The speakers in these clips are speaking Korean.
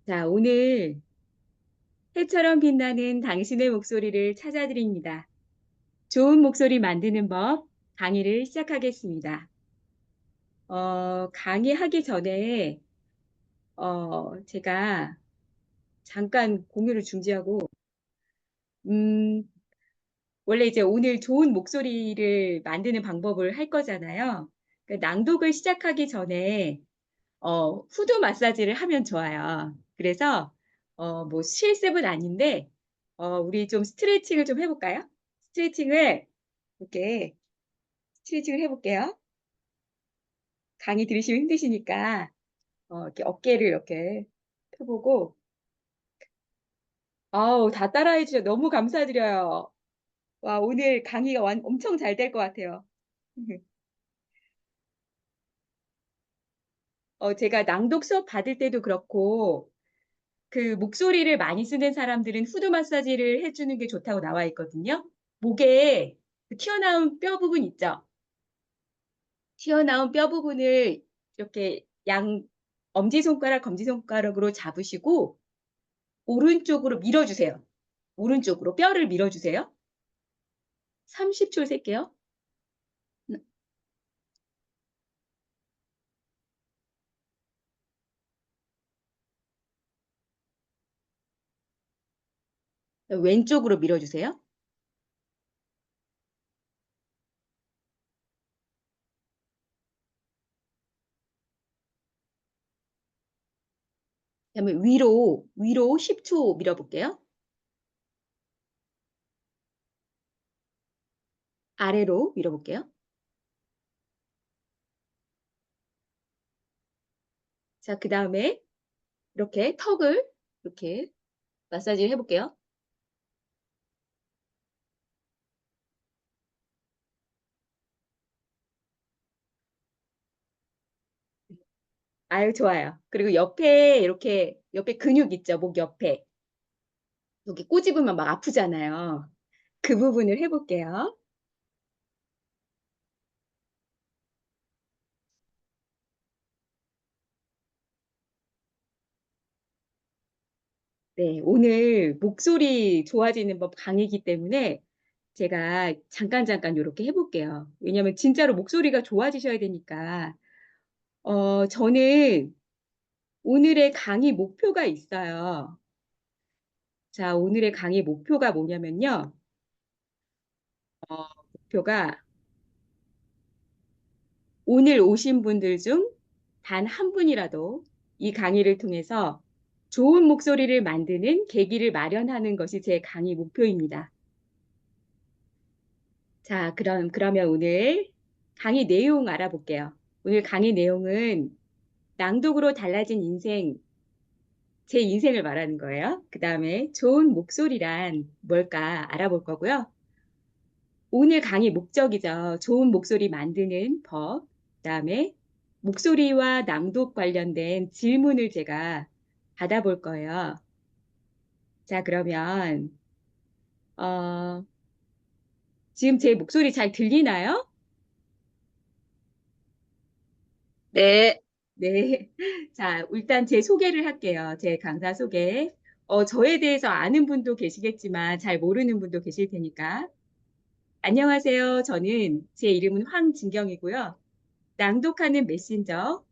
자, 오늘 해처럼 빛나는 당신의 목소리를 찾아드립니다. 좋은 목소리 만드는 법 강의를 시작하겠습니다. 강의하기 전에 제가 잠깐 공유를 중지하고 음, 원래 이제 오늘 좋은 목소리를 만드는 방법을 할 거잖아요. 그 낭독을 시작하기 전에 후드 마사지를 하면 좋아요. 그래서 뭐 실습은 아닌데 우리 좀 스트레칭을 좀 해볼까요? 스트레칭을 이렇게 스트레칭을 해볼게요. 강의 들으시면 힘드시니까 이렇게 어깨를 이렇게 펴보고 아우 다 따라해 주셔서 너무 감사드려요. 와 오늘 강의가 엄청 잘 될 것 같아요. 제가 낭독 수업 받을 때도 그렇고 그 목소리를 많이 쓰는 사람들은 후드 마사지를 해주는 게 좋다고 나와 있거든요. 목에 그 튀어나온 뼈 부분 있죠? 튀어나온 뼈 부분을 이렇게 엄지손가락, 검지손가락으로 잡으시고 오른쪽으로 밀어주세요. 오른쪽으로 뼈를 밀어주세요. 30초 셀게요. 왼쪽으로 밀어주세요. 그다음에 위로 10초 밀어볼게요. 아래로 밀어볼게요. 자, 그 다음에 이렇게 턱을 이렇게 마사지를 해볼게요. 아유, 좋아요. 그리고 옆에 이렇게 옆에 근육 있죠? 목 옆에. 여기 꼬집으면 막 아프잖아요. 그 부분을 해볼게요. 네, 오늘 목소리 좋아지는 법 강의이기 때문에 제가 잠깐 이렇게 해볼게요. 왜냐하면 진짜로 목소리가 좋아지셔야 되니까. 저는 오늘의 강의 목표가 있어요. 자, 오늘의 강의 목표가 뭐냐면요. 목표가 오늘 오신 분들 중 단 한 분이라도 이 강의를 통해서 좋은 목소리를 만드는 계기를 마련하는 것이 제 강의 목표입니다. 자, 그러면 오늘 강의 내용 알아볼게요. 오늘 강의 내용은 낭독으로 달라진 인생, 제 인생을 말하는 거예요. 그 다음에 좋은 목소리란 뭘까 알아볼 거고요. 오늘 강의 목적이죠. 좋은 목소리 만드는 법. 그다음에 목소리와 낭독 관련된 질문을 제가 받아볼 거예요. 자, 그러면 어, 지금 제 목소리 잘 들리나요? 네. 네. 자, 일단 제 소개를 할게요. 제 강사 소개. 저에 대해서 아는 분도 계시겠지만 잘 모르는 분도 계실 테니까. 안녕하세요. 제 이름은 황진경이고요. 낭독하는 메신저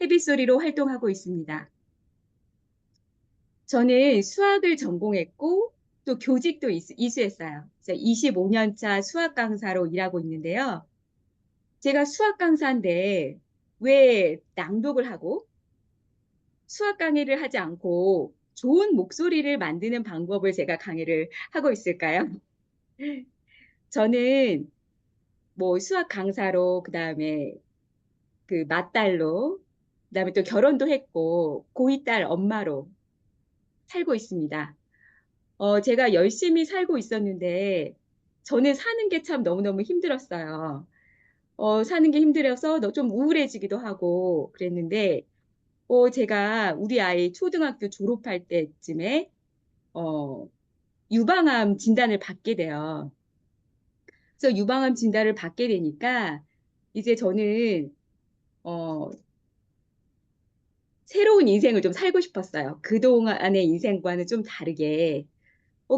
헤비소리로 활동하고 있습니다. 저는 수학을 전공했고 또 교직도 이수했어요. 25년 차 수학 강사로 일하고 있는데요. 제가 수학 강사인데 왜 낭독을 하고 수학 강의를 하지 않고 좋은 목소리를 만드는 방법을 제가 강의를 하고 있을까요? 저는 뭐 수학 강사로 그다음에 그 맏딸로 그다음에 또 결혼도 했고 고2 딸 엄마로 살고 있습니다. 제가 열심히 살고 있었는데 저는 사는 게 참 너무너무 힘들었어요. 사는 게 힘들어서 좀 우울해지기도 하고 그랬는데 제가 우리 아이 초등학교 졸업할 때쯤에 어, 유방암 진단을 받게 돼요. 그래서 유방암 진단을 받게 되니까 이제 저는 어, 새로운 인생을 좀 살고 싶었어요. 그동안의 인생과는 좀 다르게.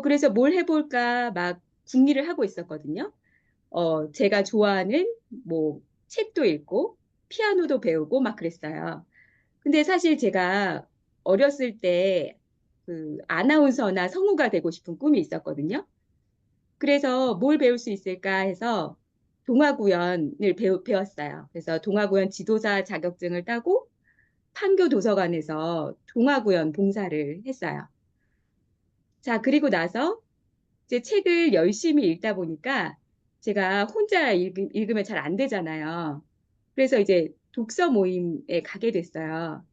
그래서 뭘 해볼까 막 궁리를 하고 있었거든요. 제가 좋아하는 뭐 책도 읽고 피아노도 배우고 막 그랬어요. 근데 사실 제가 어렸을 때 그 아나운서나 성우가 되고 싶은 꿈이 있었거든요. 그래서 뭘 배울 수 있을까 해서 동화구연을 배웠어요. 그래서 동화구연 지도사 자격증을 따고 판교 도서관에서 동화구연 봉사를 했어요. 자, 그리고 나서 이제 책을 열심히 읽다 보니까 제가 혼자 읽으면 잘 안 되잖아요. 그래서 이제 독서 모임에 가게 됐어요.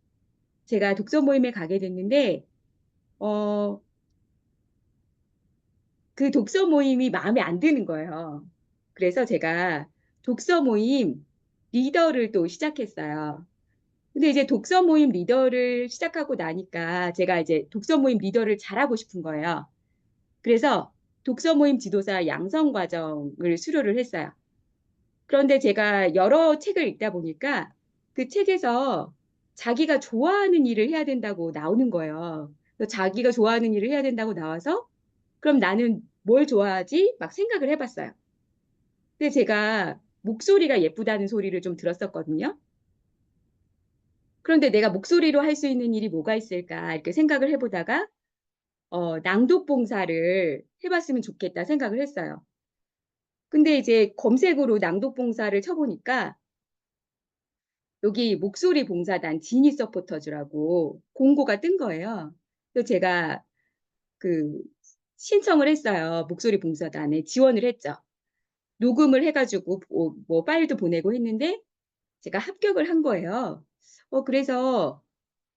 제가 독서 모임에 가게 됐는데, 어, 그 독서 모임이 마음에 안 드는 거예요. 그래서 제가 독서 모임 리더를 또 시작했어요. 근데 이제 독서 모임 리더를 시작하고 나니까 제가 이제 독서 모임 리더를 잘하고 싶은 거예요. 그래서 독서 모임 지도사 양성 과정을 수료를 했어요. 그런데 제가 여러 책을 읽다 보니까 그 책에서 자기가 좋아하는 일을 해야 된다고 나오는 거예요. 그래서 자기가 좋아하는 일을 해야 된다고 나와서 그럼 나는 뭘 좋아하지? 막 생각을 해봤어요. 근데 제가 목소리가 예쁘다는 소리를 좀 들었었거든요. 그런데 내가 목소리로 할 수 있는 일이 뭐가 있을까 이렇게 생각을 해보다가 낭독 봉사를 해봤으면 좋겠다 생각을 했어요. 근데 이제 검색으로 낭독 봉사를 쳐보니까 여기 목소리 봉사단 지니 서포터즈라고 공고가 뜬 거예요. 그래서 제가 그 신청을 했어요. 목소리 봉사단에 지원을 했죠. 녹음을 해가지고 뭐 파일도 보내고 했는데 제가 합격을 한 거예요. 그래서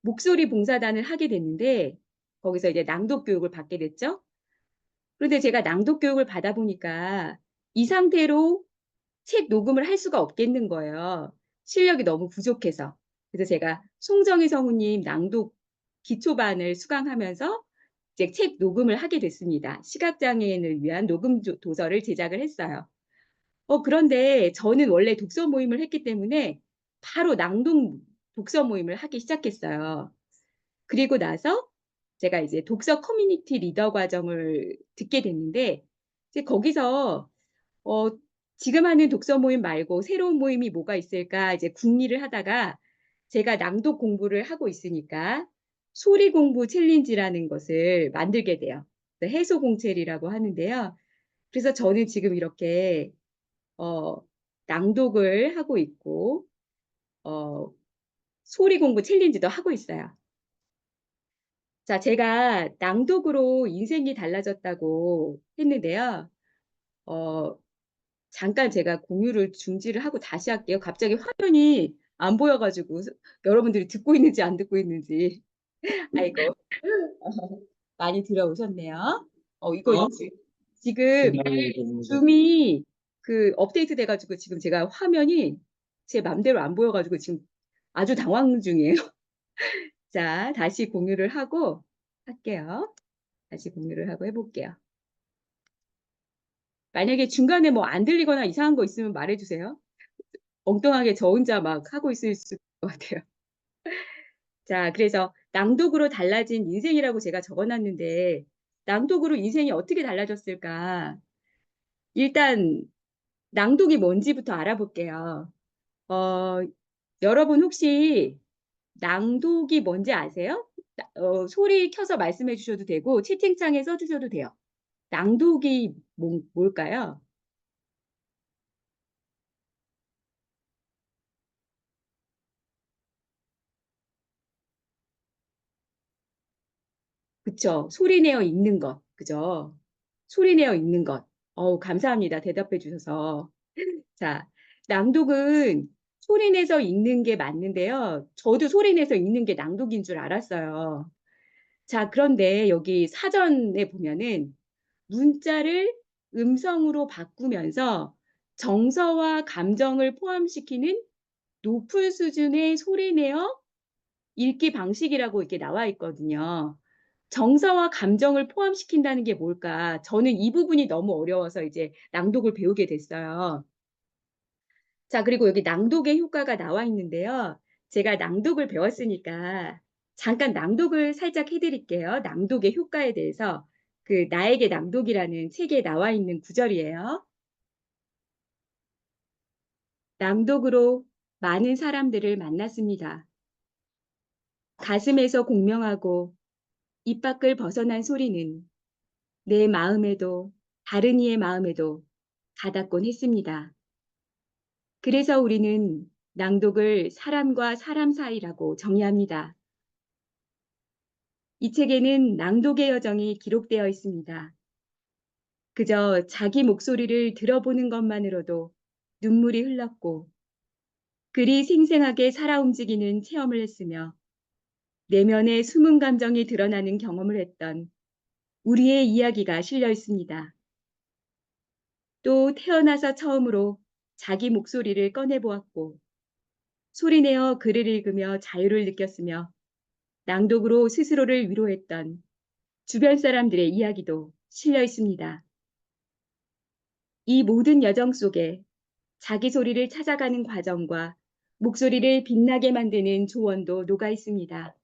목소리 봉사단을 하게 됐는데 거기서 이제 낭독 교육을 받게 됐죠. 그런데 제가 낭독 교육을 받아 보니까 이 상태로 책 녹음을 할 수가 없겠는 거예요. 실력이 너무 부족해서. 그래서 제가 송정희 성우님 낭독 기초반을 수강하면서 이제 책 녹음을 하게 됐습니다. 시각장애인을 위한 녹음 도서를 제작을 했어요. 그런데 저는 원래 독서 모임을 했기 때문에 바로 낭독 독서 모임을 하기 시작했어요. 그리고 나서 제가 이제 독서 커뮤니티 리더 과정을 듣게 됐는데 이제 거기서 어, 지금 하는 독서 모임 말고 새로운 모임이 뭐가 있을까 이제 궁리를 하다가 제가 낭독 공부를 하고 있으니까 소리 공부 챌린지라는 것을 만들게 돼요. 해소 공채리라고 하는데요. 그래서 저는 지금 이렇게 어, 낭독을 하고 있고 어, 소리 공부 챌린지도 하고 있어요. 자, 제가 낭독으로 인생이 달라졌다고 했는데요. 어, 잠깐 제가 공유를 중지를 하고 다시 할게요. 갑자기 화면이 안 보여가지고 여러분들이 듣고 있는지 안 듣고 있는지. 아이고, 많이 들어오셨네요. 이거 지금 줌이 그 업데이트 돼가지고 지금 제가 화면이 제 맘대로 안 보여가지고 지금 아주 당황 중이에요. 자, 다시 공유를 하고 할게요. 다시 공유를 하고 해볼게요. 만약에 중간에 뭐 안 들리거나 이상한 거 있으면 말해주세요. 엉뚱하게 저 혼자 막 하고 있을 것 같아요. 자, 그래서 낭독으로 달라진 인생이라고 제가 적어놨는데 낭독으로 인생이 어떻게 달라졌을까? 일단 낭독이 뭔지부터 알아볼게요. 어, 여러분 혹시 낭독이 뭔지 아세요? 소리 켜서 말씀해 주셔도 되고 채팅창에 써주셔도 돼요. 낭독이 뭘까요? 그쵸. 소리 내어 읽는 것. 그죠? 소리 내어 읽는 것. 감사합니다. 대답해 주셔서. 자, 낭독은 소리 내서 읽는 게 맞는데요. 저도 소리 내서 읽는 게 낭독인 줄 알았어요. 자, 그런데 여기 사전에 보면은 문자를 음성으로 바꾸면서 정서와 감정을 포함시키는 높은 수준의 소리 내어 읽기 방식이라고 이렇게 나와 있거든요. 정서와 감정을 포함시킨다는 게 뭘까? 저는 이 부분이 너무 어려워서 이제 낭독을 배우게 됐어요. 자, 그리고 여기 낭독의 효과가 나와 있는데요. 제가 낭독을 배웠으니까 잠깐 낭독을 살짝 해 드릴게요. 낭독의 효과에 대해서. 그 나에게 낭독이라는 책에 나와 있는 구절이에요. 낭독으로 많은 사람들을 만났습니다. 가슴에서 공명하고 입 밖을 벗어난 소리는 내 마음에도 다른 이의 마음에도 가닿곤 했습니다. 그래서 우리는 낭독을 사람과 사람 사이라고 정의합니다. 이 책에는 낭독의 여정이 기록되어 있습니다. 그저 자기 목소리를 들어보는 것만으로도 눈물이 흘렀고 그리 생생하게 살아 움직이는 체험을 했으며 내면의 숨은 감정이 드러나는 경험을 했던 우리의 이야기가 실려 있습니다. 또 태어나서 처음으로 자기 목소리를 꺼내보았고 소리내어 글을 읽으며 자유를 느꼈으며 낭독으로 스스로를 위로했던 주변 사람들의 이야기도 실려 있습니다. 이 모든 여정 속에 자기 소리를 찾아가는 과정과 목소리를 빛나게 만드는 조언도 녹아 있습니다.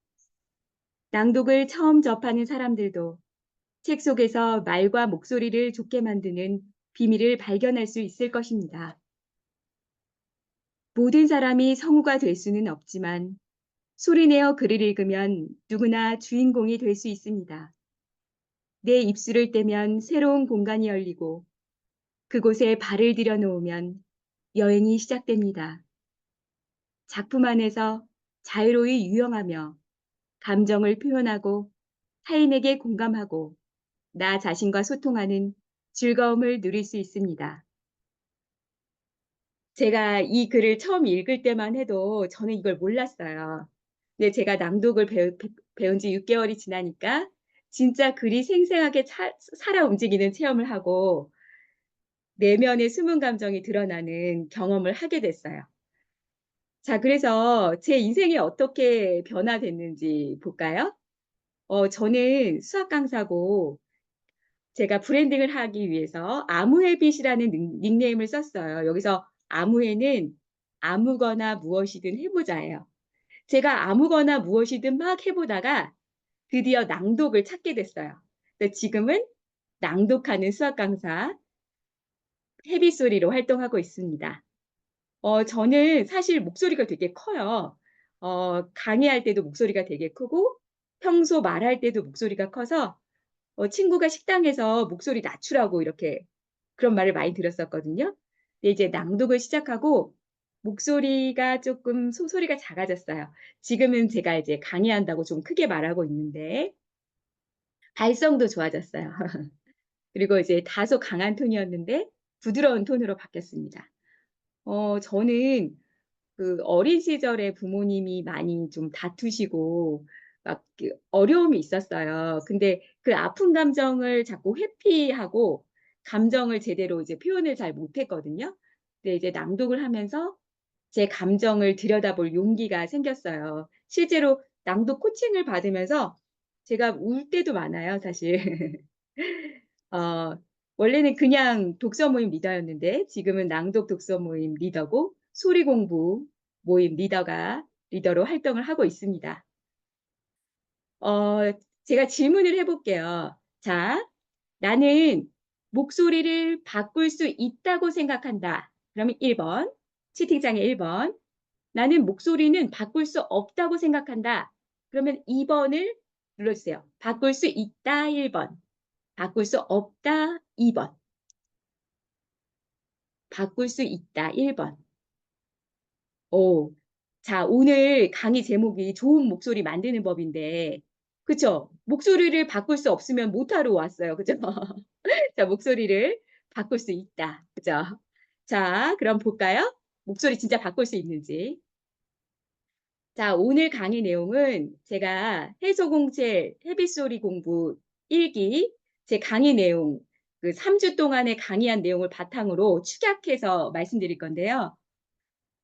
낭독을 처음 접하는 사람들도 책 속에서 말과 목소리를 좋게 만드는 비밀을 발견할 수 있을 것입니다. 모든 사람이 성우가 될 수는 없지만 소리내어 글을 읽으면 누구나 주인공이 될 수 있습니다. 내 입술을 떼면 새로운 공간이 열리고 그곳에 발을 들여놓으면 여행이 시작됩니다. 작품 안에서 자유로이 유영하며 감정을 표현하고 타인에게 공감하고 나 자신과 소통하는 즐거움을 누릴 수 있습니다. 제가 이 글을 처음 읽을 때만 해도 저는 이걸 몰랐어요. 근데 제가 낭독을 배운 지 6개월이 지나니까 진짜 글이 생생하게 살아 움직이는 체험을 하고 내면의 숨은 감정이 드러나는 경험을 하게 됐어요. 자, 그래서 제 인생이 어떻게 변화됐는지 볼까요? 저는 수학 강사고 제가 브랜딩을 하기 위해서 아무해빛이라는 닉네임을 썼어요. 여기서 아무해는 아무거나 무엇이든 해보자예요. 제가 아무거나 무엇이든 막 해보다가 드디어 낭독을 찾게 됐어요. 그래서 지금은 낭독하는 수학 강사 해빗소리로 활동하고 있습니다. 저는 사실 목소리가 되게 커요. 강의할 때도 목소리가 되게 크고 평소 말할 때도 목소리가 커서 친구가 식당에서 목소리 낮추라고 이렇게 그런 말을 많이 들었었거든요. 근데 이제 낭독을 시작하고 목소리가 조금 소리가 작아졌어요. 지금은 제가 이제 강의한다고 좀 크게 말하고 있는데 발성도 좋아졌어요. 그리고 이제 다소 강한 톤이었는데 부드러운 톤으로 바뀌었습니다. 저는 그 어린 시절에 부모님이 많이 좀 다투시고 막 그 어려움이 있었어요. 근데 그 아픈 감정을 자꾸 회피하고 감정을 제대로 이제 표현을 잘 못했거든요. 근데 이제 낭독을 하면서 제 감정을 들여다볼 용기가 생겼어요. 실제로 낭독 코칭을 받으면서 제가 울 때도 많아요, 사실. 어 원래는 그냥 독서 모임 리더였는데 지금은 낭독 독서 모임 리더고 소리 공부 모임 리더로 활동을 하고 있습니다. 제가 질문을 해 볼게요. 자, "나는 목소리를 바꿀 수 있다고 생각한다." 그러면 1 번, 채팅창에 1 번. "나는 목소리는 바꿀 수 없다고 생각한다." 그러면 2 번을 눌러 주세요. "바꿀 수 있다." 1 번, "바꿀 수 없다." 2 번. "바꿀 수 있다." 1 번. 오. 자, 오늘 강의 제목이 좋은 목소리 만드는 법인데 그쵸? 목소리를 바꿀 수 없으면 못하러 왔어요. 그죠? 자, 목소리를 바꿀 수 있다. 그죠? 자, 그럼 볼까요? 목소리 진짜 바꿀 수 있는지. 자, 오늘 강의 내용은 제가 해소공책 해빗소리 공부 1기 제 강의 내용 그 3주 동안의 강의한 내용을 바탕으로 축약해서 말씀드릴 건데요.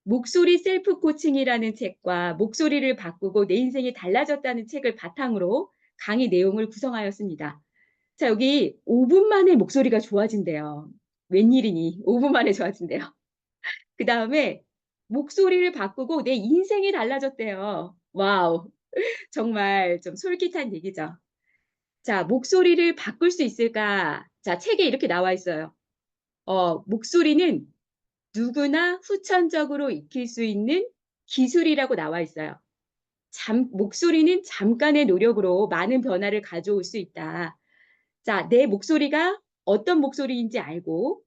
목소리 셀프 코칭이라는 책과 목소리를 바꾸고 내 인생이 달라졌다는 책을 바탕으로 강의 내용을 구성하였습니다. 자, 여기 5분 만에 목소리가 좋아진대요. 웬일이니 5분 만에 좋아진대요. 그다음에 목소리를 바꾸고 내 인생이 달라졌대요. 와우. 정말 좀 솔깃한 얘기죠. 자, 목소리를 바꿀 수 있을까? 자, 책에 이렇게 나와 있어요. 목소리는 누구나 후천적으로 익힐 수 있는 기술이라고 나와 있어요. 목소리는 잠깐의 노력으로 많은 변화를 가져올 수 있다. 자, 내 목소리가 어떤 목소리인지 알고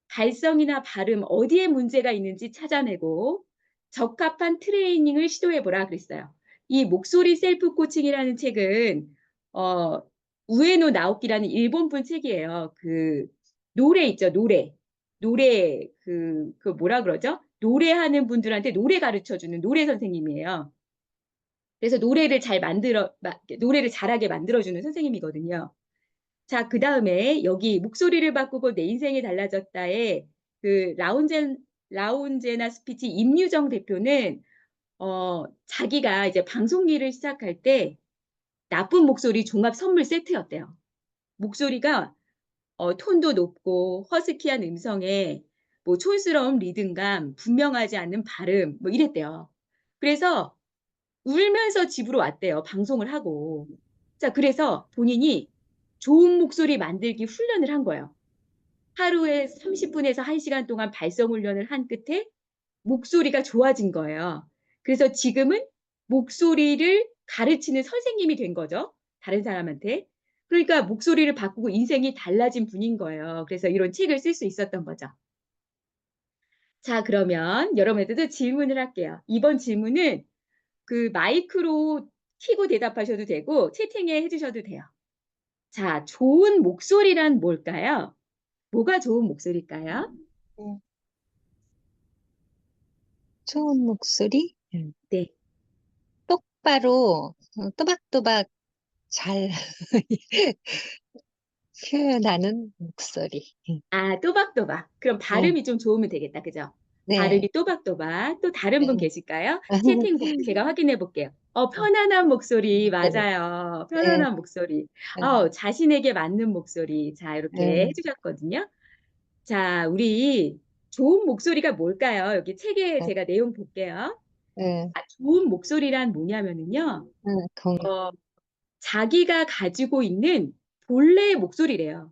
발성이나 발음 어디에 문제가 있는지 찾아내고 적합한 트레이닝을 시도해 보라 그랬어요. 이 목소리 셀프 코칭이라는 책은 어 우에노 나오키라는 일본 분 책이에요. 그 노래 있죠, 노래. 노래 그 뭐라 그러죠? 노래하는 분들한테 노래 가르쳐 주는 노래 선생님이에요. 그래서 노래를 잘하게 만들어 주는 선생님이거든요. 자, 그다음에 여기 "목소리를 바꾸고 내 인생이 달라졌다."에 그 라운제나 스피치 임유정 대표는 자기가 이제 방송 일을 시작할 때 나쁜 목소리 종합 선물 세트였대요. 목소리가 톤도 높고 허스키한 음성에 뭐 촌스러운 리듬감, 분명하지 않는 발음 뭐 이랬대요. 그래서 울면서 집으로 왔대요, 방송을 하고. 자, 그래서 본인이 좋은 목소리 만들기 훈련을 한 거예요. 하루에 30 분에서 1 시간 동안 발성 훈련을 한 끝에 목소리가 좋아진 거예요. 그래서 지금은 목소리를 가르치는 선생님이 된 거죠, 다른 사람한테. 그러니까 목소리를 바꾸고 인생이 달라진 분인 거예요. 그래서 이런 책을 쓸 수 있었던 거죠. 자, 그러면 여러분한테도 질문을 할게요. 이번 질문은 그 마이크로 켜고 대답하셔도 되고 채팅에 해 주셔도 돼요. 자, 좋은 목소리란 뭘까요? 뭐가 좋은 목소리일까요? 음, 좋은 목소리? 네. 똑바로, 또박또박 잘 표현하는 목소리. 아, 또박또박. 그럼 네, 발음이 좀 좋으면 되겠다. 그죠? 네, 발음이 또박또박. 또 다른 분 네. 계실까요? 채팅 제가 확인해 볼게요. 편안한 목소리 네, 맞아요. 네, 편안한 목소리. 네, 자신에게 맞는 목소리. 자, 이렇게 해 네, 주셨거든요. 자, 우리 좋은 목소리가 뭘까요? 여기 책에 네, 제가 내용 볼게요. 네, 좋은 목소리란 뭐냐면은요. 공, 어 자기가 가지고 있는 본래의 목소리래요.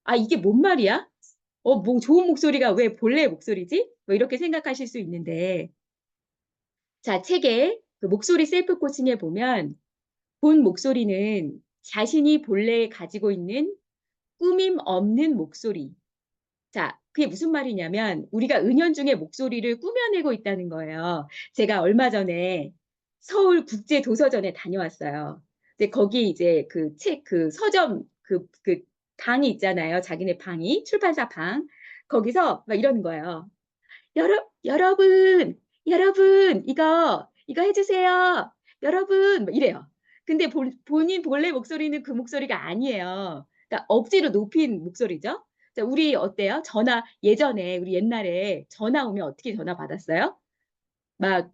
'아, 이게 뭔 말이야? 뭐 좋은 목소리가 왜 본래의 목소리지?' 뭐 이렇게 생각하실 수 있는데 자, 책에 그 목소리 셀프 코칭에 보면 본 목소리는 자신이 본래 가지고 있는 꾸밈 없는 목소리. 자, 그게 무슨 말이냐면 우리가 은연중에 목소리를 꾸며내고 있다는 거예요. 제가 얼마 전에 서울 국제 도서전에 다녀왔어요. 근데 거기 이제 그 책 그 서점 방이 있잖아요. 자기네 방이 출판사 방. 거기서 막 이러는 거예요. 여러분 이거 해 주세요. 여러분." 막 이래요. 근데 본인 본래 목소리는 그 목소리가 아니에요. 그러니까 억지로 높인 목소리죠. 자, 우리 어때요? 예전에 우리 옛날에 전화 오면 어떻게 전화 받았어요? 막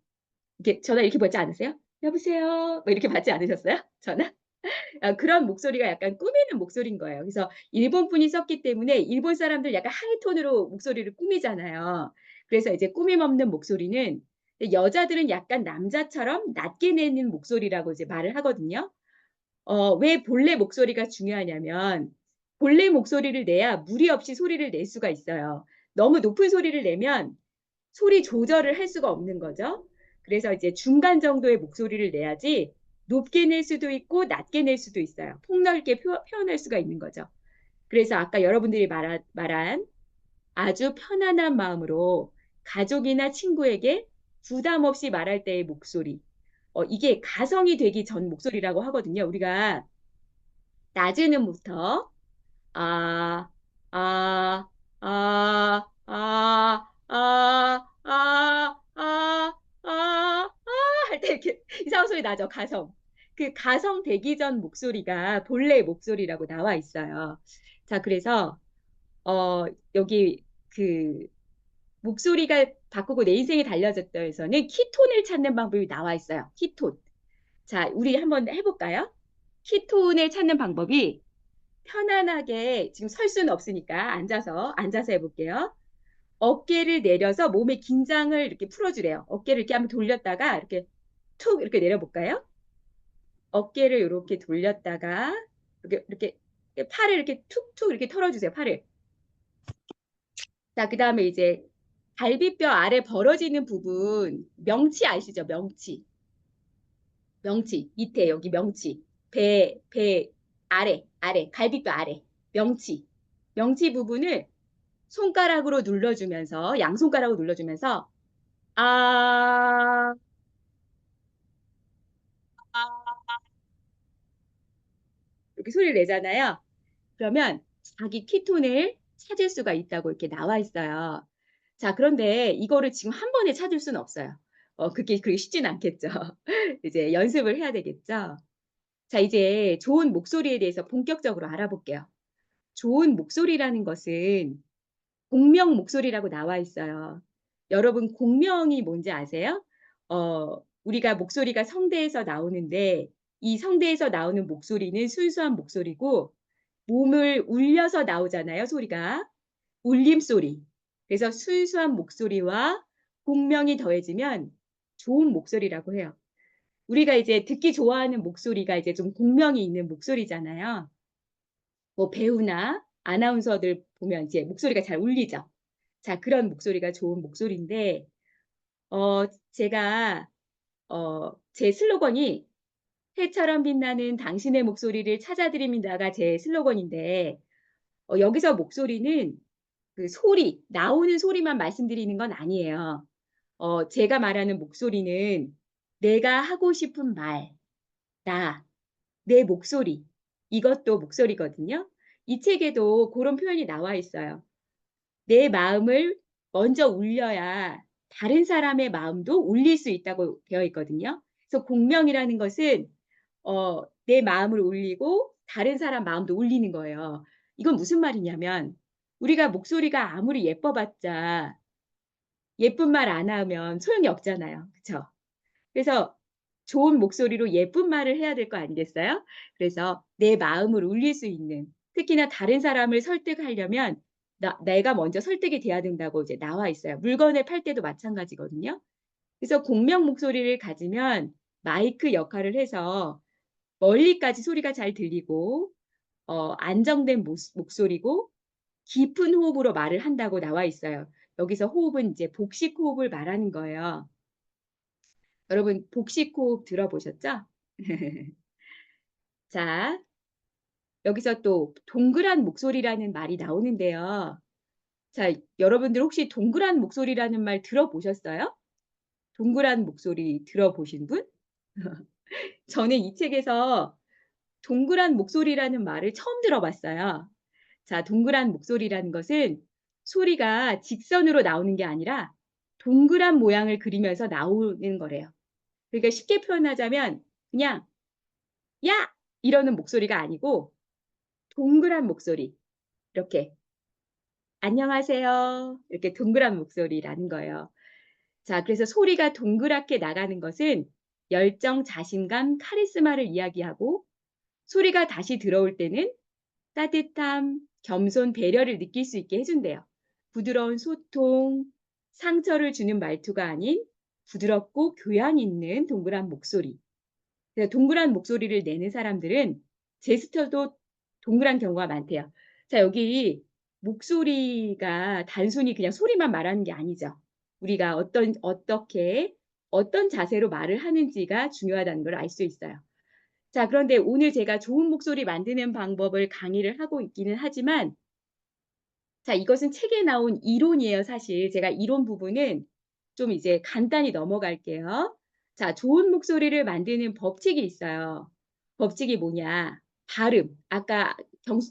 이렇게 전화 이렇게 받지 않으세요? "여보세요." 뭐 이렇게 받지 않으셨어요? 전화? 그런 목소리가 약간 꾸미는 목소리인 거예요. 그래서 일본 분이 썼기 때문에 일본 사람들 약간 하이톤으로 목소리를 꾸미잖아요. 그래서 이제 꾸밈 없는 목소리는 여자들은 약간 남자처럼 낮게 내는 목소리라고 이제 말을 하거든요. 왜 본래 목소리가 중요하냐면 본래 목소리를 내야 무리 없이 소리를 낼 수가 있어요. 너무 높은 소리를 내면 소리 조절을 할 수가 없는 거죠. 그래서 이제 중간 정도의 목소리를 내야지 높게 낼 수도 있고 낮게 낼 수도 있어요. 폭넓게 표현할 수가 있는 거죠. 그래서 아까 여러분들이 말한 아주 편안한 마음으로 가족이나 친구에게 부담 없이 말할 때의 목소리. 이게 가성이 되기 전 목소리라고 하거든요. 우리가 낮은 음부터 아, 아, 아, 아, 아, 아, 아, 아, 할 때 이렇게 이상한 소리 나죠, 가성. 그 가성 되기 전 목소리가 본래의 목소리라고 나와 있어요. 자, 그래서 어 여기 그 목소리가 바꾸고 내 인생이 달라졌다에서는 키톤을 찾는 방법이 나와 있어요. 키톤. 자, 우리 한번 해 볼까요? 키톤을 찾는 방법이 편안하게 지금 설 수는 없으니까 앉아서 해 볼게요. 어깨를 내려서 몸의 긴장을 이렇게 풀어주래요. 어깨를 이렇게 한번 돌렸다가 이렇게 툭 이렇게 내려볼까요? 어깨를 이렇게 돌렸다가 이렇게 팔을 이렇게 툭툭 이렇게 털어주세요. 팔을. 자, 그 다음에 이제 갈비뼈 아래 벌어지는 부분, 명치 아시죠? 명치. 명치. 밑에 여기 명치. 배 아래. 갈비뼈 아래. 명치. 명치 부분을 손가락으로 눌러주면서, 양손가락으로 눌러주면서, 아, 아, 이렇게 소리를 내잖아요. 그러면 자기 키톤을 찾을 수가 있다고 이렇게 나와 있어요. 자, 그런데 이거를 지금 한 번에 찾을 수는 없어요. 그게 쉽진 않겠죠. 이제 연습을 해야 되겠죠. 자, 이제 좋은 목소리에 대해서 본격적으로 알아볼게요. 좋은 목소리라는 것은 공명 목소리라고 나와 있어요. 여러분, 공명이 뭔지 아세요? 우리가 목소리가 성대에서 나오는데 이 성대에서 나오는 목소리는 순수한 목소리고 몸을 울려서 나오잖아요, 소리가. 울림소리. 그래서 순수한 목소리와 공명이 더해지면 좋은 목소리라고 해요. 우리가 이제 듣기 좋아하는 목소리가 이제 좀 공명이 있는 목소리잖아요. 뭐 배우나 아나운서들 보면 이제 목소리가 잘 울리죠. 자, 그런 목소리가 좋은 목소리인데, 제가, 제 슬로건이 해처럼 빛나는 당신의 목소리를 찾아드립니다가 제 슬로건인데, 여기서 목소리는 그 소리, 나오는 소리만 말씀드리는 건 아니에요. 제가 말하는 목소리는 내가 하고 싶은 말, 나, 내 목소리, 이것도 목소리거든요. 이 책에도 그런 표현이 나와 있어요. 내 마음을 먼저 울려야 다른 사람의 마음도 울릴 수 있다고 되어 있거든요. 그래서 공명이라는 것은 내 마음을 울리고 다른 사람 마음도 울리는 거예요. 이건 무슨 말이냐면 우리가 목소리가 아무리 예뻐봤자 예쁜 말 안 하면 소용이 없잖아요. 그쵸? 그래서 좋은 목소리로 예쁜 말을 해야 될 거 아니겠어요? 그래서 내 마음을 울릴 수 있는 특히나 다른 사람을 설득하려면 내가 먼저 설득이 돼야 된다고 이제 나와 있어요. 물건을 팔 때도 마찬가지거든요. 그래서 공명 목소리를 가지면 마이크 역할을 해서 멀리까지 소리가 잘 들리고 안정된 목소리고 깊은 호흡으로 말을 한다고 나와 있어요. 여기서 호흡은 이제 복식 호흡을 말하는 거예요. 여러분 복식 호흡 들어보셨죠? 자, 여기서 또 동그란 목소리라는 말이 나오는데요. 자, 여러분들 혹시 동그란 목소리라는 말 들어보셨어요? 동그란 목소리 들어보신 분? 저는 이 책에서 동그란 목소리라는 말을 처음 들어봤어요. 자, 동그란 목소리라는 것은 소리가 직선으로 나오는 게 아니라 동그란 모양을 그리면서 나오는 거래요. 그러니까 쉽게 표현하자면 그냥 야! 이러는 목소리가 아니고 동그란 목소리. 이렇게 안녕하세요. 이렇게 동그란 목소리라는 거예요. 자, 그래서 소리가 동그랗게 나가는 것은 열정, 자신감, 카리스마를 이야기하고 소리가 다시 들어올 때는 따뜻함, 겸손, 배려를 느낄 수 있게 해준대요. 부드러운 소통, 상처를 주는 말투가 아닌 부드럽고 교양 있는 동그란 목소리. 그래서 동그란 목소리를 내는 사람들은 제스처도 동그란 경우가 많대요. 자, 여기 목소리가 단순히 그냥 소리만 말하는 게 아니죠. 우리가 어떻게, 어떤 자세로 말을 하는지가 중요하다는 걸 알 수 있어요. 자, 그런데 오늘 제가 좋은 목소리 만드는 방법을 강의를 하고 있기는 하지만, 자, 이것은 책에 나온 이론이에요, 사실. 제가 이론 부분은 좀 이제 간단히 넘어갈게요. 자, 좋은 목소리를 만드는 법칙이 있어요. 법칙이 뭐냐? 발음. 아까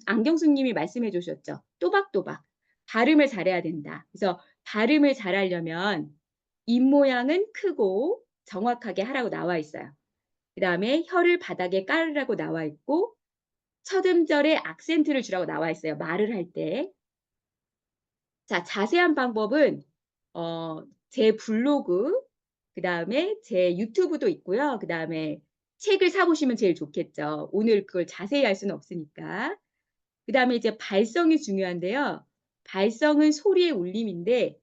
안경수 님이 말씀해 주셨죠. 또박또박. 발음을 잘해야 된다. 그래서 발음을 잘하려면 입 모양은 크고 정확하게 하라고 나와 있어요. 그 다음에 혀를 바닥에 깔으라고 나와 있고 첫 음절에 악센트를 주라고 나와 있어요. 말을 할 때. 자, 자세한 방법은 제 블로그, 그다음에 제 유튜브도 있고요. 그다음에 책을 사 보시면 제일 좋겠죠. 오늘 그걸 자세히 할 수는 없으니까. 그다음에 이제 발성이 중요한데요. 발성은 소리의 울림인데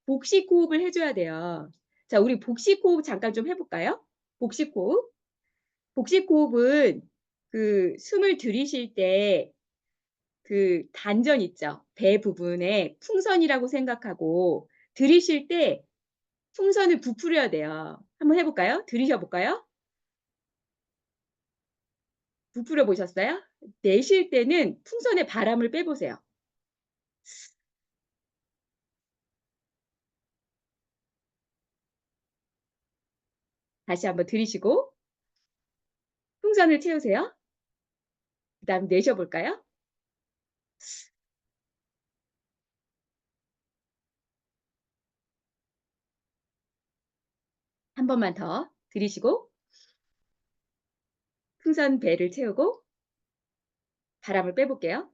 복식 호흡을 해 줘야 돼요. 자, 우리 복식 호흡 잠깐 좀 해 볼까요? 복식 호흡. 복식 호흡은 그 숨을 들이쉴 때 그 단전 있죠. 배 부분에 풍선이라고 생각하고 들이쉴 때 풍선을 부풀려야 돼요. 한번 해 볼까요? 들이셔 볼까요? 부풀려 보셨어요? 내쉴 때는 풍선에 바람을 빼 보세요. 다시 한번 들이쉬고 풍선을 채우세요. 그다음 내쉬어 볼까요? 한 번만 더 들이쉬고 풍선 배를 채우고 바람을 빼 볼게요.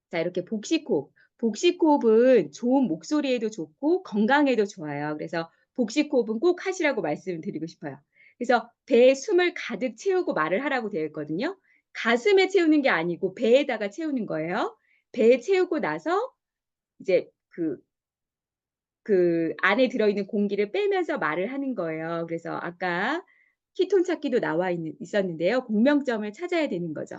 자, 이렇게 복식호흡. 복식호흡은 좋은 목소리에도 좋고 건강에도 좋아요. 그래서 복식호흡은 꼭 하시라고 말씀드리고 싶어요. 그래서 배에 숨을 가득 채우고 말을 하라고 되어 있거든요. 가슴에 채우는 게 아니고 배에다가 채우는 거예요. 배에 채우고 나서 이제 그 안에 들어있는 공기를 빼면서 말을 하는 거예요. 그래서 아까 키톤 찾기도 나와 있었는데요. 공명점을 찾아야 되는 거죠.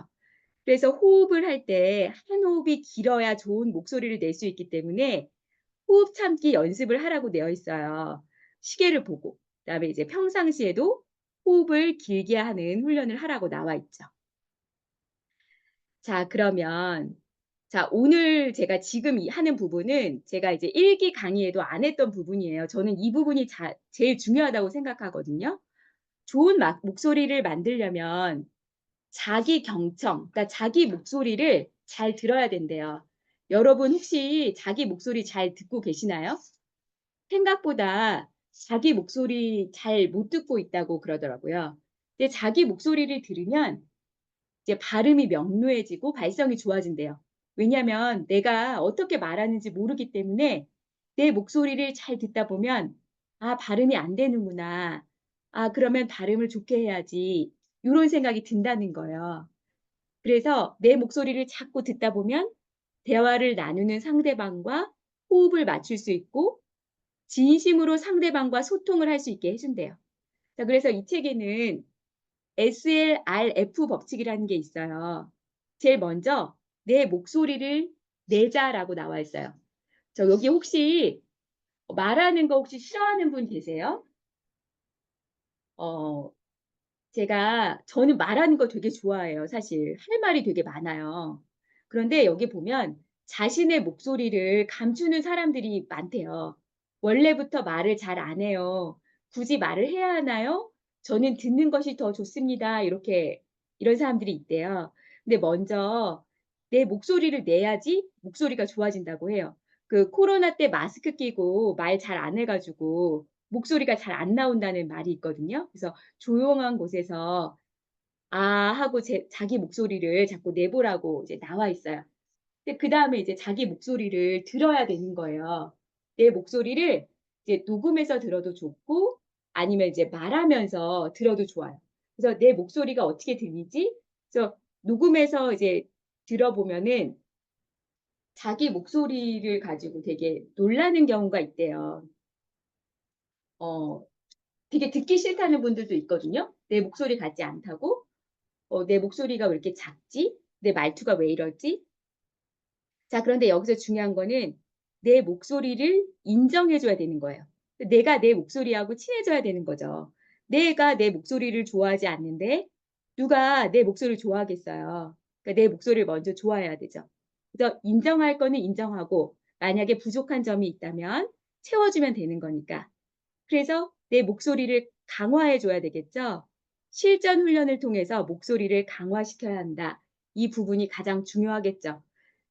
그래서 호흡을 할 때 한 호흡이 길어야 좋은 목소리를 낼 수 있기 때문에 호흡 참기 연습을 하라고 되어 있어요. 시계를 보고. 그다음에 이제 평상시에도 호흡을 길게 하는 훈련을 하라고 나와 있죠. 자, 그러면 자, 오늘 제가 지금 하는 부분은 제가 이제 일기 강의에도 안 했던 부분이에요. 저는 이 부분이 제일 중요하다고 생각하거든요. 좋은 목소리를 만들려면 자기 경청, 그러니까 자기 목소리를 잘 들어야 된대요. 여러분 혹시 자기 목소리 잘 듣고 계시나요? 생각보다 자기 목소리 잘 못 듣고 있다고 그러더라고요. 근데 자기 목소리를 들으면 이제 발음이 명료해지고 발성이 좋아진대요. 왜냐하면 내가 어떻게 말하는지 모르기 때문에 내 목소리를 잘 듣다 보면 '아 발음이 안 되는구나. 아 그러면 발음을 좋게 해야지.' 요런 생각이 든다는 거예요. 그래서 내 목소리를 자꾸 듣다 보면 대화를 나누는 상대방과 호흡을 맞출 수 있고 진심으로 상대방과 소통을 할 수 있게 해 준대요. 자, 그래서 이 책에는 SLRF 법칙이라는 게 있어요. 제일 먼저 "내 목소리를 내자."라고 나와 있어요. 여기 혹시 말하는 거 혹시 싫어하는 분 계세요? 어 저는 말하는 거 되게 좋아해요 사실. 할 말이 되게 많아요. 그런데 여기 보면 자신의 목소리를 감추는 사람들이 많대요. "원래부터 말을 잘 안 해요. 굳이 말을 해야 하나요? 저는 듣는 것이 더 좋습니다." 이렇게 이런 사람들이 있대요. 근데 먼저 내 목소리를 내야지 목소리가 좋아진다고 해요. 그 코로나 때 마스크 끼고 말 잘 안 해 가지고 목소리가 잘 안 나온다는 말이 있거든요. 그래서 조용한 곳에서 "아." 하고 자기 목소리를 자꾸 내보라고 이제 나와 있어요. 근데 그다음에 이제 자기 목소리를 들어야 되는 거예요. 내 목소리를 이제 녹음해서 들어도 좋고 아니면 이제 말하면서 들어도 좋아요. 그래서 '내 목소리가 어떻게 들리지?' 그래서 녹음해서 이제 들어보면은 자기 목소리를 가지고 되게 놀라는 경우가 있대요. 어 되게 듣기 싫다는 분들도 있거든요. 내 목소리 같지 않다고. '내 목소리가 왜 이렇게 작지? 내 말투가 왜 이러지?' 자, 그런데 여기서 중요한 거는 내 목소리를 인정해 줘야 되는 거예요. 내가 내 목소리하고 친해져야 되는 거죠. 내가 내 목소리를 좋아하지 않는데 누가 내 목소리를 좋아하겠어요. 그러니까 내 목소리를 먼저 좋아해야 되죠. 그래서 인정할 거는 인정하고 만약에 부족한 점이 있다면 채워주면 되는 거니까. 그래서 내 목소리를 강화해 줘야 되겠죠. 실전 훈련을 통해서 목소리를 강화시켜야 한다. 이 부분이 가장 중요하겠죠.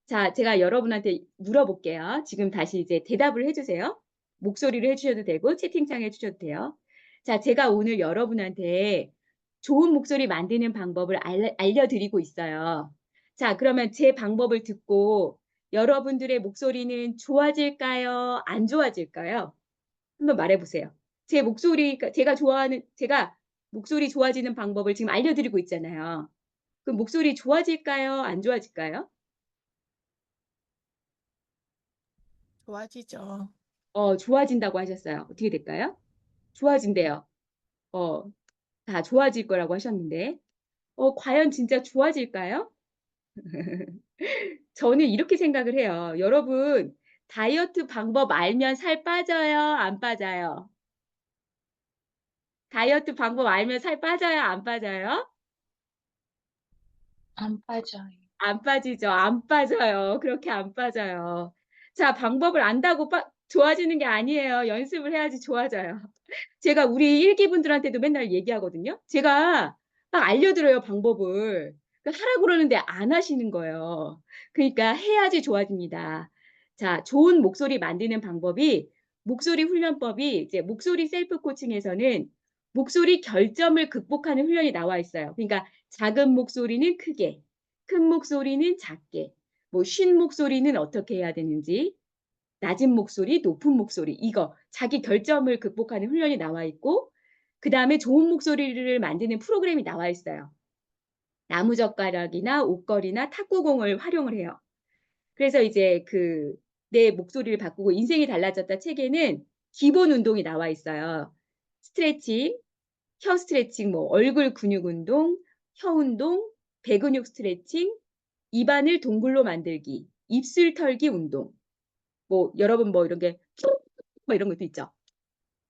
자, 제가 여러분한테 물어볼게요. 지금 다시 이제 대답을 해 주세요. 목소리로 해 주셔도 되고 채팅창에 해 주셔도 돼요. 자, 제가 오늘 여러분한테 좋은 목소리 만드는 방법을 알려드리고 있어요. 자, 그러면 제 방법을 듣고 여러분들의 목소리는 좋아질까요? 안 좋아질까요? 한번 말해 보세요. 제 목소리가 제가 목소리 좋아지는 방법을 지금 알려드리고 있잖아요. 그 목소리 좋아질까요? 안 좋아질까요? 좋아지죠. 좋아진다고 하셨어요. 어떻게 될까요? 좋아진대요. 어, 다 좋아질 거라고 하셨는데. 과연 진짜 좋아질까요? 저는 이렇게 생각을 해요. 여러분, 다이어트 방법 알면 살 빠져요? 안 빠져요? 다이어트 방법 알면 살 빠져요? 안 빠져요? 안 빠져요. 안 빠지죠. 안 빠져요. 그렇게 안 빠져요. 자, 방법을 안다고 좋아지는 게 아니에요. 연습을 해야지 좋아져요. 제가 우리 일기분들한테도 맨날 얘기하거든요. 제가 막 알려드려요, 방법을. 하라고 그러는데 안 하시는 거예요. 그러니까 해야지 좋아집니다. 자, 좋은 목소리 만드는 방법이 목소리 훈련법이 이제 목소리 셀프 코칭에서는 목소리 결점을 극복하는 훈련이 나와 있어요. 그러니까 작은 목소리는 크게, 큰 목소리는 작게, 뭐 쉰 목소리는 어떻게 해야 되는지, 낮은 목소리, 높은 목소리 이거 자기 결점을 극복하는 훈련이 나와 있고 그다음에 좋은 목소리를 만드는 프로그램이 나와 있어요. 나무젓가락이나 옷걸이나 탁구공을 활용을 해요. 그래서 이제 그 "내 목소리를 바꾸고 인생이 달라졌다." 책에는 기본 운동이 나와 있어요. 스트레칭, 혀 스트레칭, 뭐 얼굴 근육 운동, 혀 운동, 배근육 스트레칭, 입안을 동굴로 만들기, 입술 털기 운동. 뭐 여러분 뭐 이런 게 뭐 이런 것도 있죠.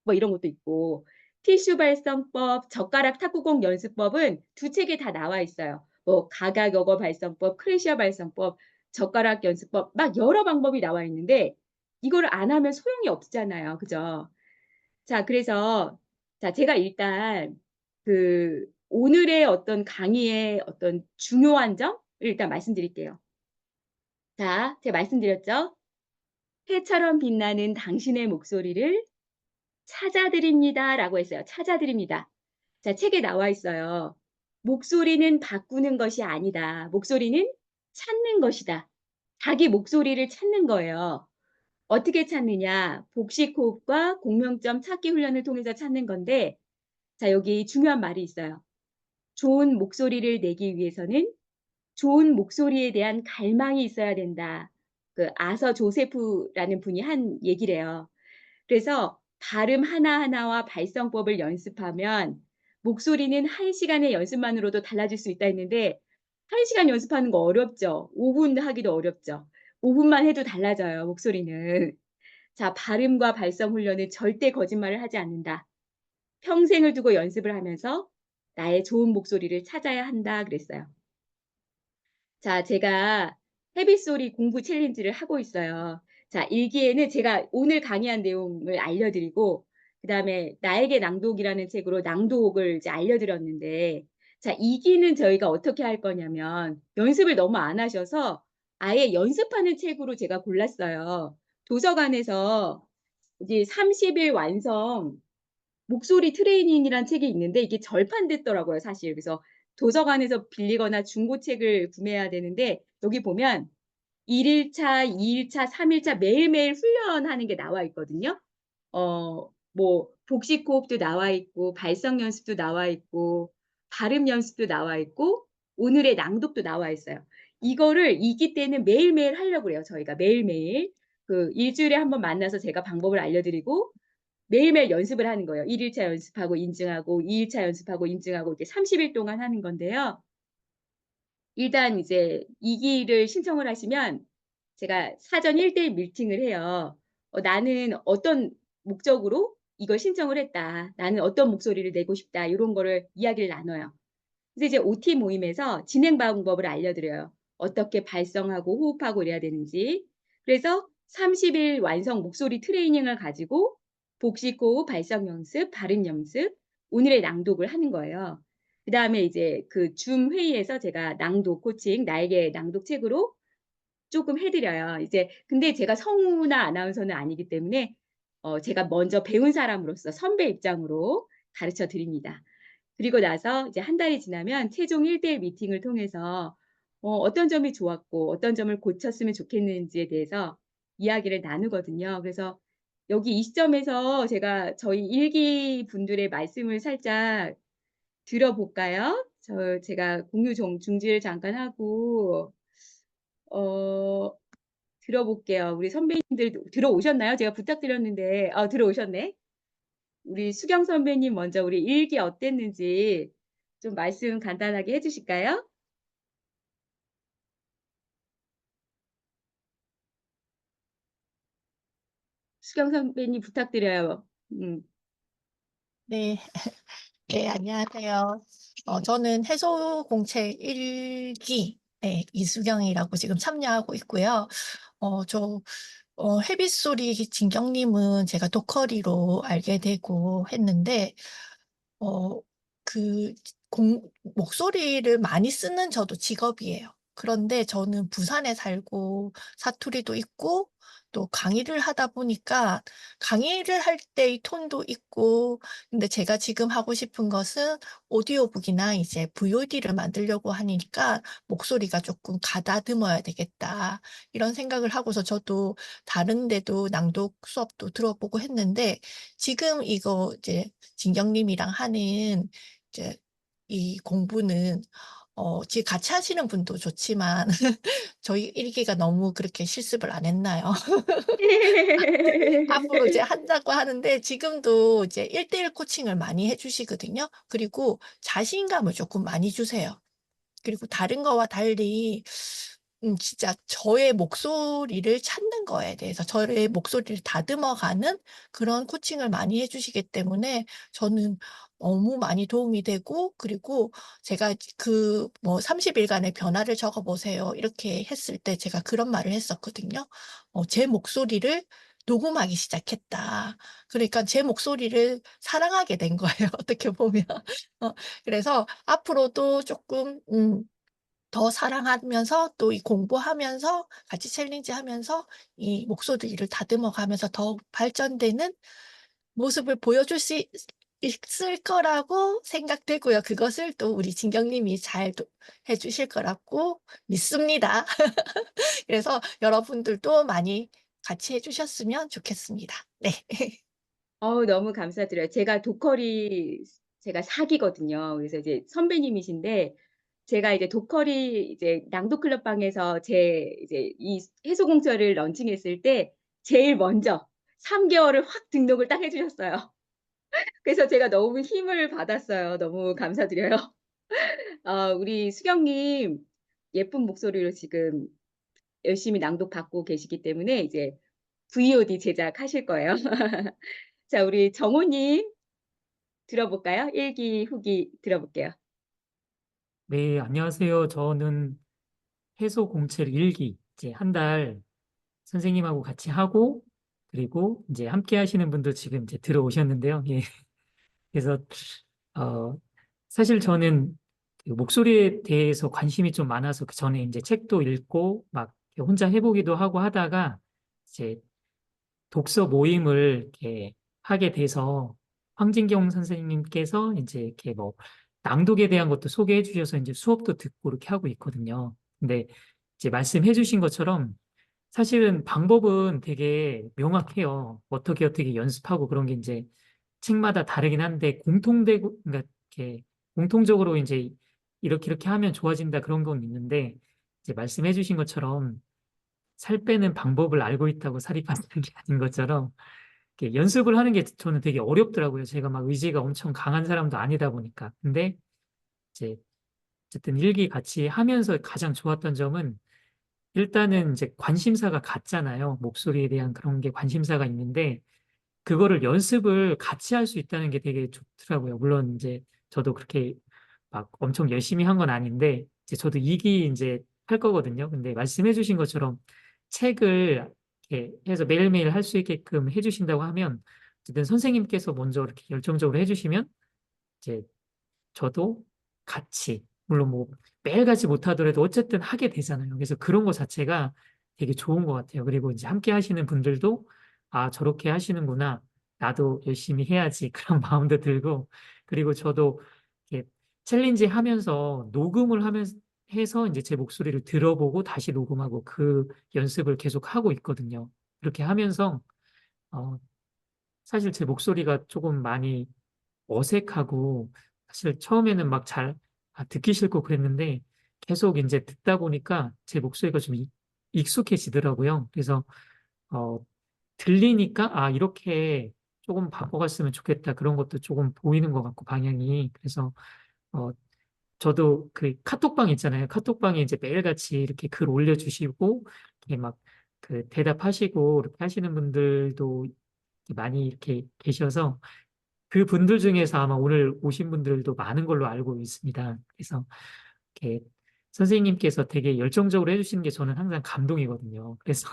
뭐 이런 것도 있고 티슈 발성법, 젓가락 탁구공 연습법은 두 책에 다 나와 있어요. 뭐 가각 역어 발성법, 크레시아 발성법, 젓가락 연습법 막 여러 방법이 나와 있는데 이거를 안 하면 소용이 없잖아요. 그죠? 자 그래서 자 제가 일단 그 오늘의 어떤 강의의 어떤 중요한 점을 일단 말씀드릴게요. 자 제가 말씀드렸죠? "해처럼 빛나는 당신의 목소리를 찾아드립니다."라고 했어요. 찾아드립니다. 자 책에 나와 있어요. "목소리는 바꾸는 것이 아니다. 목소리는 찾는 것이다." 자기 목소리를 찾는 거예요. 어떻게 찾느냐? 복식 호흡과 공명점 찾기 훈련을 통해서 찾는 건데 자 여기 중요한 말이 있어요. "좋은 목소리를 내기 위해서는 좋은 목소리에 대한 갈망이 있어야 된다." 그 아서 조세프라는 분이 한 얘기래요. 그래서 발음 하나하나와 발성법을 연습하면 목소리는 1 시간의 연습만으로도 달라질 수 있다 했는데 1 시간 연습하는 거 어렵죠. 5분 하기도 어렵죠. 5 분만 해도 달라져요, 목소리는. 자, 발음과 발성 훈련은 절대 거짓말을 하지 않는다. 평생을 두고 연습을 하면서 나의 좋은 목소리를 찾아야 한다 그랬어요. 자, 제가 헤비소리 공부 챌린지를 하고 있어요. 자, 1 기에는 제가 오늘 강의한 내용을 알려드리고 그다음에 나에게 낭독이라는 책으로 낭독을 이제 알려드렸는데 자, 2 기는 저희가 어떻게 할 거냐면 연습을 너무 안 하셔서 아예 연습하는 책으로 제가 골랐어요. 도서관에서 이제 30일 완성 목소리 트레이닝이란 책이 있는데 이게 절판됐더라고요 사실. 그래서 도서관에서 빌리거나 중고책을 구매해야 되는데 여기 보면 1 일차, 2 일차, 3 일차 매일매일 훈련하는 게 나와 있거든요. 뭐 복식 호흡도 나와 있고 발성 연습도 나와 있고 발음 연습도 나와 있고 오늘의 낭독도 나와 있어요. 이거를 2기 때는 매일매일 하려고 그래요 저희가 매일매일. 그 일 주일에 한 번 만나서 제가 방법을 알려드리고 매일매일 연습을 하는 거예요. 1 일차 연습하고 인증하고 2 일차 연습하고 인증하고 이렇게 30일 동안 하는 건데요. 일단 이제 2 기를 신청을 하시면 제가 사전 1 대1 미팅을 해요. "나는 어떤 목적으로 이걸 신청을 했다. 나는 어떤 목소리를 내고 싶다." 요런 거를 이야기를 나눠요. 그래서 이제 OT 모임에서 진행 방법을 알려드려요. 어떻게 발성하고 호흡하고 이래야 되는지. 그래서 30일 완성 목소리 트레이닝을 가지고 복식 호흡, 발성 연습, 발음 연습, 오늘의 낭독을 하는 거예요. 그다음에 이제 그 줌 회의에서 제가 낭독 코칭 나에게 낭독 책으로 쪼끔 해 드려요. 이제 근데 제가 성우나 아나운서는 아니기 때문에 제가 먼저 배운 사람으로서 선배 입장으로 가르쳐 드립니다. 그리고 나서 이제 한 달이 지나면 최종 1대1 미팅을 통해서 어떤 점이 좋았고 어떤 점을 고쳤으면 좋겠는지에 대해서 이야기를 나누거든요. 그래서 여기 이 시점에서 제가 저희 1기 분들의 말씀을 살짝 들어볼까요? 제가 공유 중지를 잠깐 하고 어 들어볼게요. 우리 선배님들 들어오셨나요? 제가 부탁드렸는데 들어오셨네. 우리 수경 선배님 먼저 우리 일기 어땠는지 좀 말씀 간단하게 해 주실까요? 수경 선배님 부탁드려요. 네, 네, 안녕하세요. 저는 해소공채 1기, 네, 이수경이라고 지금 참여하고 있고요. 저, 헤비소리 진경님은 제가 도커리로 알게 되고 했는데, 어, 그, 목소리를 많이 쓰는 저도 직업이에요. 그런데 저는 부산에 살고 사투리도 있고 또 강의를 하다 보니까 강의를 할 때의 톤도 있고, 근데 제가 지금 하고 싶은 것은 오디오북이나 이제 VOD를 만들려고 하니까 목소리가 조금 가다듬어야 되겠다. 이런 생각을 하고서 저도 다른 데도 낭독 수업도 들어보고 했는데 지금 이거 이제 진경님이랑 하는 이제 이 공부는 지금 같이 하시는 분도 좋지만 저희 일기가 너무 그렇게 실습을 안 했나요? 앞으로 이제 한다고 하는데 지금도 이제 1대1 코칭을 많이 해주시거든요. 그리고 자신감을 조금 많이 주세요. 그리고 다른 거와 달리 진짜 저의 목소리를 찾는 거에 대해서 저의 목소리를 다듬어가는 그런 코칭을 많이 해주시기 때문에 저는 너무 많이 도움이 되고, 그리고 제가 그 뭐 30일간의 변화를 적어보세요 이렇게 했을 때 제가 그런 말을 했었거든요. 제 목소리를 녹음하기 시작했다. 그러니까 제 목소리를 사랑하게 된 거예요. 어떻게 보면. 그래서 앞으로도 조금 더 사랑하면서 또 이 공부하면서 같이 챌린지 하면서 이 목소리를 다듬어 가면서 더욱 발전되는 모습을 보여줄 수 있을 거라고 생각되고요. 그것을 또 우리 진경님이 잘 해주실 거라고 믿습니다. 그래서 여러분들도 많이 같이 해주셨으면 좋겠습니다. 네. 너무 감사드려요. 제가 사기거든요. 그래서 이제 선배님이신데 제가 이제 도커리 이제 낭독 클럽 방에서 제 이제 이 해소공서를 런칭했을 때 제일 먼저 3 개월을 확 등록을 딱 해 주셨어요. 그래서 제가 너무 힘을 받았어요. 너무 감사드려요. 우리 수경님 예쁜 목소리로 지금 열심히 낭독 받고 계시기 때문에 이제 VOD 제작하실 거예요. 자, 우리 정호님 들어볼까요? 일기 후기 들어볼게요. 네, 안녕하세요. 저는 해소 공채를 일기 이제 한 달 선생님하고 같이 하고 그리고 이제 함께 하시는 분도 지금 이제 들어오셨는데요. 예. 그래서 어 사실 저는 그 목소리에 대해서 관심이 좀 많아서 그 전에 이제 책도 읽고 막 혼자 해보기도 하고 하다가 이제 독서 모임을 이렇게 하게 돼서 황진경 선생님께서 이제 이렇게 뭐 낭독에 대한 것도 소개해 주셔서 이제 수업도 듣고 이렇게 하고 있거든요. 근데 이제 말씀해 주신 것처럼 사실은 방법은 되게 명확해요. 어떻게 연습하고 그런 게 이제 책마다 다르긴 한데 공통되고 그러니까 이렇게 공통적으로 이제 이렇게 하면 좋아진다 그런 건 있는데 이제 말씀해 주신 것처럼 살 빼는 방법을 알고 있다고 살이 빠지는 게 아닌 것처럼 이렇게 연습을 하는 게 저는 되게 어렵더라고요. 제가 막 의지가 엄청 강한 사람도 아니다 보니까. 근데 이제 어쨌든 일기 같이 하면서 가장 좋았던 점은 일단은 이제 관심사가 같잖아요. 목소리에 대한 그런 게 관심사가 있는데 그거를 연습을 같이 할 수 있다는 게 되게 좋더라고요. 물론 이제 저도 그렇게 막 엄청 열심히 한 건 아닌데 이제 저도 2기 이제 할 거거든요. 근데 말씀해 주신 것처럼 책을 이렇게 해서 매일매일 할 수 있게끔 해 주신다고 하면 어쨌든 선생님께서 먼저 이렇게 열정적으로 해 주시면 이제 저도 같이 물론 뭐 매일같이 못하더라도 어쨌든 하게 되잖아요. 그래서 그런 거 자체가 되게 좋은 것 같아요. 그리고 이제 함께 하시는 분들도 아, 저렇게 하시는구나. 나도 열심히 해야지. 그런 마음도 들고 그리고 저도 이렇게 챌린지 하면서 녹음을 하면서 해서 이제 제 목소리를 들어보고 다시 녹음하고 그 연습을 계속 하고 있거든요. 그렇게 하면서 어, 사실 제 목소리가 조금 많이 어색하고 사실 처음에는 막 잘 듣기 싫고 그랬는데 계속 이제 듣다 보니까 제 목소리가 좀 익숙해지더라고요. 그래서 들리니까 이렇게 조금 바꿔갔으면 좋겠다. 그런 것도 조금 보이는 것 같고 방향이. 그래서 저도 그 카톡방 있잖아요. 카톡방에 이제 매일같이 이렇게 글 올려주시고 이렇게 막 그 대답하시고 이렇게 하시는 분들도 많이 이렇게 계셔서 그 분들 중에서 아마 오늘 오신 분들도 많은 걸로 알고 있습니다. 그래서 이렇게 선생님께서 되게 열정적으로 해주시는 게 저는 항상 감동이거든요. 그래서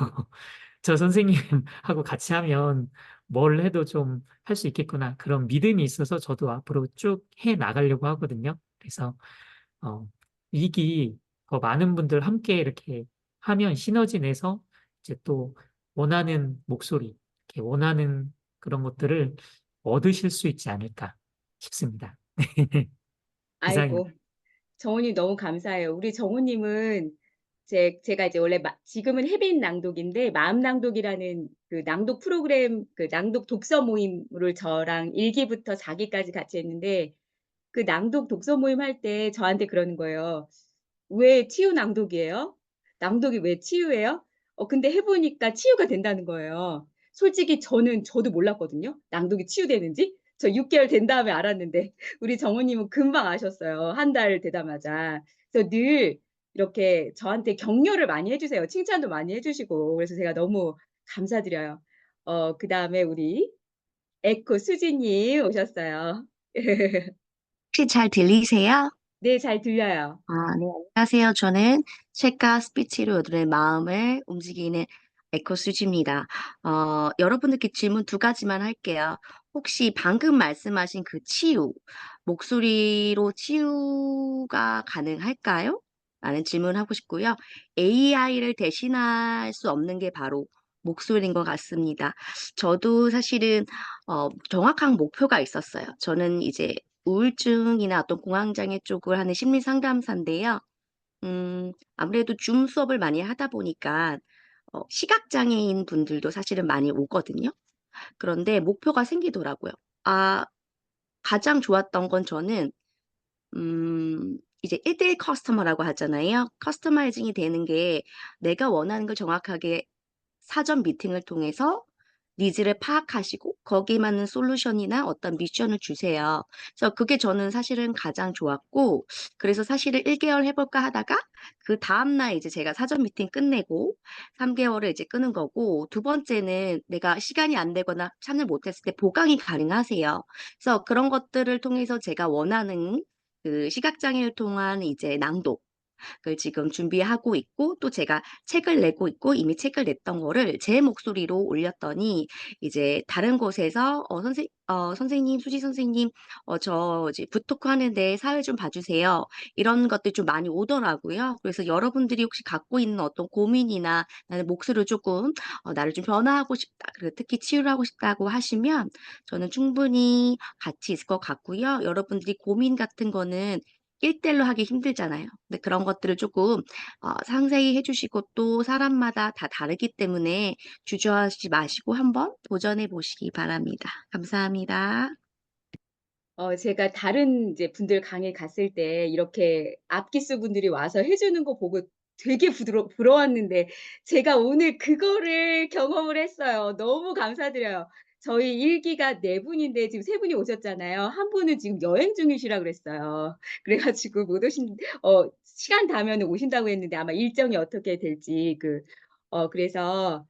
저 선생님하고 같이 하면 뭘 해도 좀 할 수 있겠구나. 그런 믿음이 있어서 저도 앞으로 쭉 해 나가려고 하거든요. 그래서 이기 더 많은 분들 함께 이렇게 하면 시너지 내서 이제 또 원하는 목소리, 이렇게 원하는 그런 것들을 얻으실 수 있지 않을까 싶습니다. 이상입니다. 아이고, 정우님 너무 감사해요. 우리 정우님은 제가 이제 원래 지금은 해빈 낭독인데 마음 낭독이라는 그 낭독 프로그램, 그 낭독 독서 모임을 저랑 1기부터 4기까지 같이 했는데 그 낭독 독서 모임 할 때 저한테 그러는 거예요. 왜 치유 낭독이에요? 낭독이 왜 치유예요? 근데 해보니까 치유가 된다는 거예요. 솔직히 저도 몰랐거든요. 낭독이 치유되는지. 저 6개월 된 다음에 알았는데 우리 정우님은 금방 아셨어요. 한 달 되자마자. 그래서 늘 이렇게 저한테 격려를 많이 해주세요. 칭찬도 많이 해주시고. 그래서 제가 너무 감사드려요. 그다음에 우리 에코 수지님 오셨어요. 혹시 잘 들리세요? 네, 잘 들려요. 네, 안녕하세요. 저는 책과 스피치로 여러분의 마음을 움직이는 에코수지입니다. 여러분들께 질문 2가지만 할게요. 혹시 방금 말씀하신 그 치유, 목소리로 치유가 가능할까요? 라는 질문을 하고 싶고요. AI를 대신할 수 없는 게 바로 목소리인 것 같습니다. 저도 사실은 정확한 목표가 있었어요. 저는 이제 우울증이나 어떤 공황장애 쪽을 하는 심리 상담사인데요. 아무래도 줌 수업을 많이 하다 보니까 시각장애인 분들도 사실은 많이 오거든요. 그런데 목표가 생기더라고요. 가장 좋았던 건 저는 이제 1대1 커스터머라고 하잖아요. 커스터마이징이 되는 게 내가 원하는 걸 정확하게 사전 미팅을 통해서 니즈를 파악하시고 거기에 맞는 솔루션이나 어떤 미션을 주세요. 그래서 그게 저는 사실은 가장 좋았고, 그래서 사실은 1개월 해볼까 하다가 그 다음날 이제 제가 사전 미팅 끝내고 3개월을 이제 끄는 거고, 2번째는 내가 시간이 안 되거나 참여 못했을 때 보강이 가능하세요. 그래서 그런 것들을 통해서 제가 원하는 그 시각장애를 통한 이제 낭독, 그 지금 준비하고 있고, 또 제가 책을 내고 있고, 이미 책을 냈던 거를 제 목소리로 올렸더니 이제 다른 곳에서 선생님, 수지 선생님, 저 이제 붓토크 하는데 사회 좀 봐주세요. 이런 것들 좀 많이 오더라고요. 그래서 여러분들이 혹시 갖고 있는 어떤 고민이나 나는 목소리를 조금 나를 좀 변화하고 싶다, 그리고 특히 치유를 하고 싶다고 하시면 저는 충분히 같이 있을 것 같고요. 여러분들이 고민 같은 거는 1대1로 하기 힘들잖아요. 근데 그런 것들을 조금 상세히 해주시고, 또 사람마다 다 다르기 때문에 주저하지 마시고 한번 도전해 보시기 바랍니다. 감사합니다. 제가 다른 이제 분들 강의 갔을 때 이렇게 앞기수 분들이 와서 해주는 거 보고 되게 부러웠는데 제가 오늘 그거를 경험을 했어요. 너무 감사드려요. 저희 1기가 4분인데 지금 3분이 오셨잖아요. 한 분은 지금 여행 중이시라 그랬어요. 그래가지고 못 시간 다면 오신다고 했는데 아마 일정이 어떻게 될지 그래서